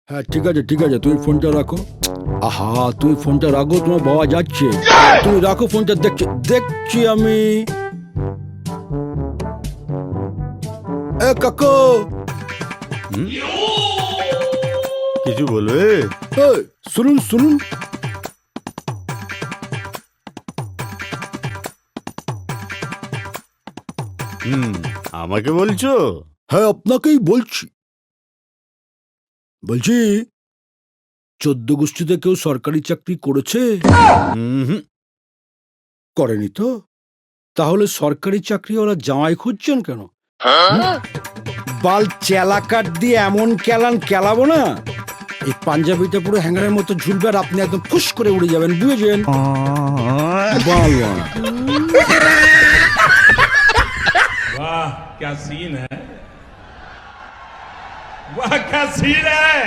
হ্যাঁ ঠিক আছে তুমি ফোনটা রাখো। আহা তুমি ফোনটা রাখো, তোমার বাবা যাচ্ছে। তুমি রাখো ফোনটা, দেখছি দেখছি আমি। এ কাকু, কিছু বলবে? এ, শুনুন শুনুন। আমাকে বলছো? হ্যাঁ আপনাকেই বলছি। বলছি 14 গোষ্ঠীতে কেউ সরকারি চাকরি করেছে? হুম। করেনি তো? তাহলে সরকারি চাকরিওয়ালা জামাই খুঁজছেন কেন? বাল চেলা কাট দিয়ে এমন কেলান কেলাবো না, এই পাঞ্জাবিটা পুরো হ্যাঙ্গারের মতো ঝুলবে আর আপনি একদম ফুস করে উড়ে যাবেন, বুঝেছেন? বাল বাল। वाह क्या सीन है, वाह क्या सीन है।